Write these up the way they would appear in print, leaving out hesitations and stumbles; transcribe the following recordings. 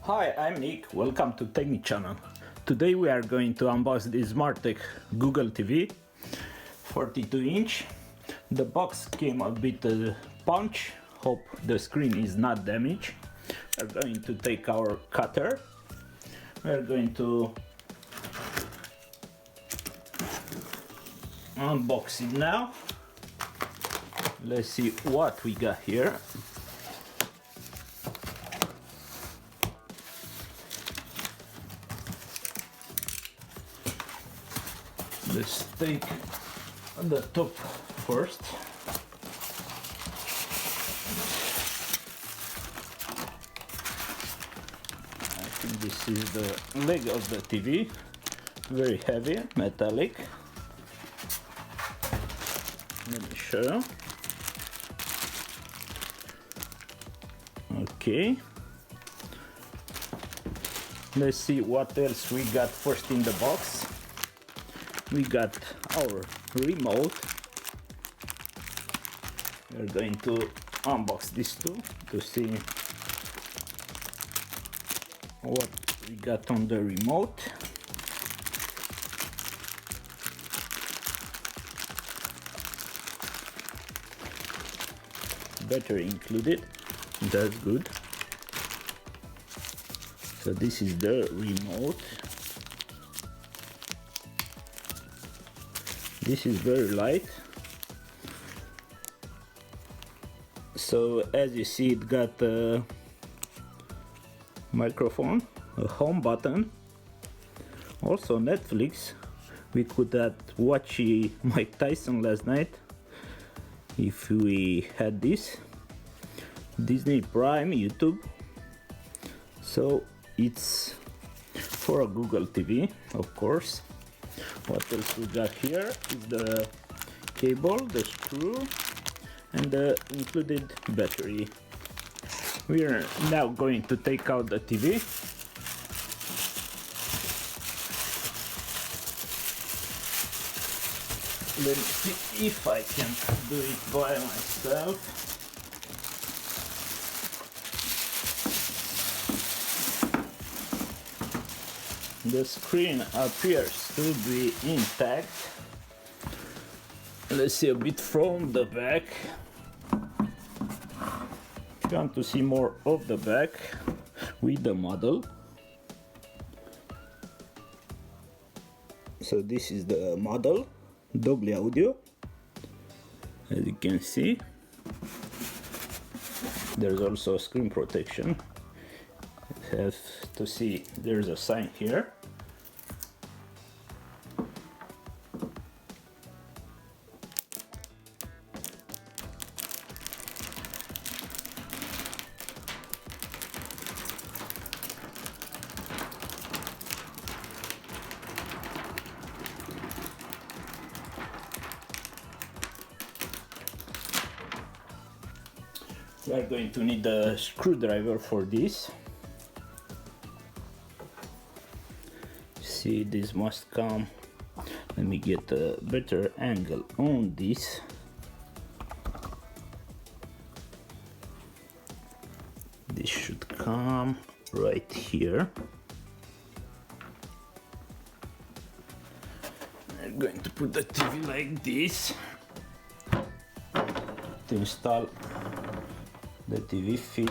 Hi, I'm Nick. Welcome to Technic channel. Today we are going to unbox the SmartTech Google TV 42-inch. The box came a bit punch. Hope the screen is not damaged. We're going to take our cutter. We're going to unbox it now. Let's see what we got here. Let's take the top first. I think this is the leg of the TV. Very heavy, metallic. Let me show you. Okay. Let's see what else we got first in the box. We got our remote. We're going to unbox this too to see what we got on the remote. Battery included, that's good. So this is the remote. This is very light, so as you see it got a microphone, a home button, also Netflix. We could watch Mike Tyson last night if we had this. Disney Prime, YouTube. So it's for a Google TV, of course. What else we got here is the cable, the screw, and the included battery. We are now going to take out the TV. Let me see if I can do it by myself. The screen appears to be intact. Let's see a bit from the back. If you want to see more of the back with the model. So this is the model, Dolby audio. As you can see, there's also screen protection. You have to see there's a sign here. We are going to need a screwdriver for this. See, this must come. Let me get a better angle on this. This should come right here. I'm going to put the TV like this to install the TV fit.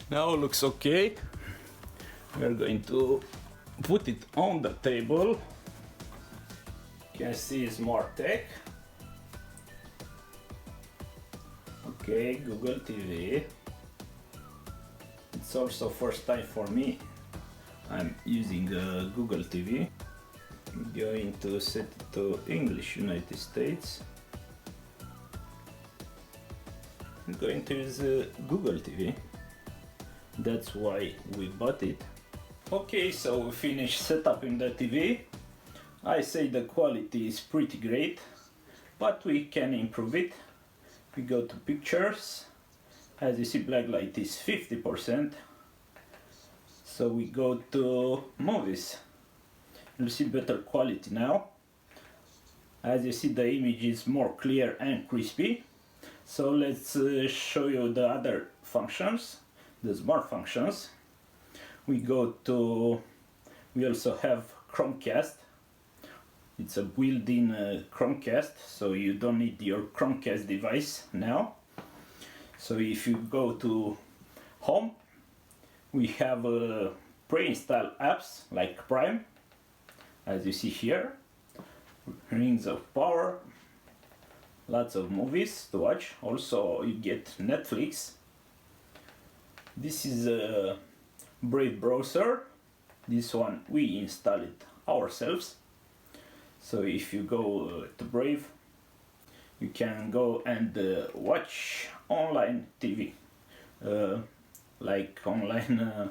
Now looks okay. We're going to put it on the table. You can see SmartTech. Okay, Google TV. It's also first time for me. I'm using a Google TV. I'm going to set it to English United States. I'm going to use Google TV. That's why we bought it. Okay, so we finished setuping the TV. I say the quality is pretty great, but we can improve it. We go to pictures, As you see, blacklight is 50%. So we go to movies. You'll see better quality now. As you see, the image is more clear and crispy. So let's show you the other functions, the smart functions. We also have Chromecast. It's a built-in Chromecast, so you don't need your Chromecast device now. So if you go to home, we have pre-installed apps like Prime, as you see here, Rings of Power, lots of movies to watch. Also you get Netflix. This is a Brave browser. This one we installed it ourselves. So if you go to Brave, you can go and watch online TV, like online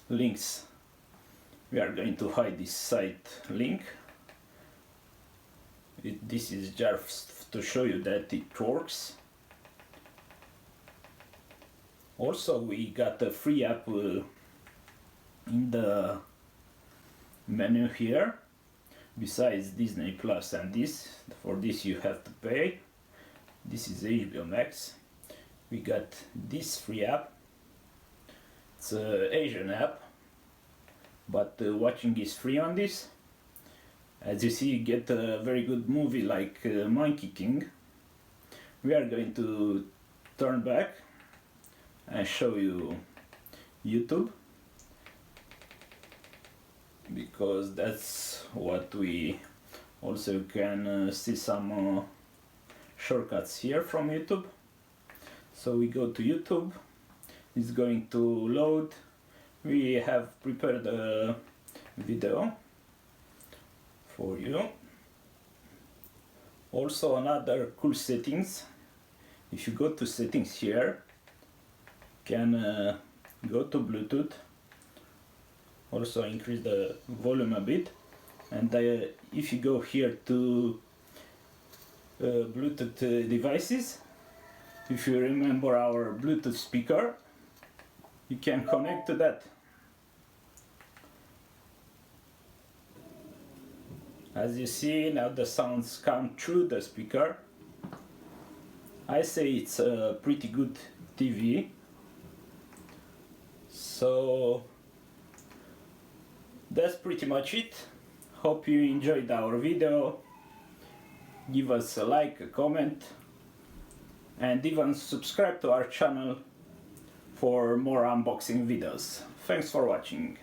links. We are going to hide this site link. This is just to show you that it works. Also, we got a free app in the menu here. Besides Disney Plus and this, for this you have to pay. This is HBO Max. We got this free app. It's an Asian app, but watching is free on this. As you see, you get a very good movie like Monkey King. We are going to turn back and show you YouTube, because that's what we also can see some shortcuts here from YouTube. So we go to YouTube, it's going to load. We have prepared a video for you. Also another cool settings, if you go to settings here, you can go to Bluetooth, also increase the volume a bit, and if you go here to Bluetooth devices, if you remember our Bluetooth speaker, you can connect to that. As you see, now the sounds come through the speaker. I say it's a pretty good TV. So that's pretty much it. Hope you enjoyed our video. Give us a like, a comment, and even subscribe to our channel for more unboxing videos. Thanks for watching.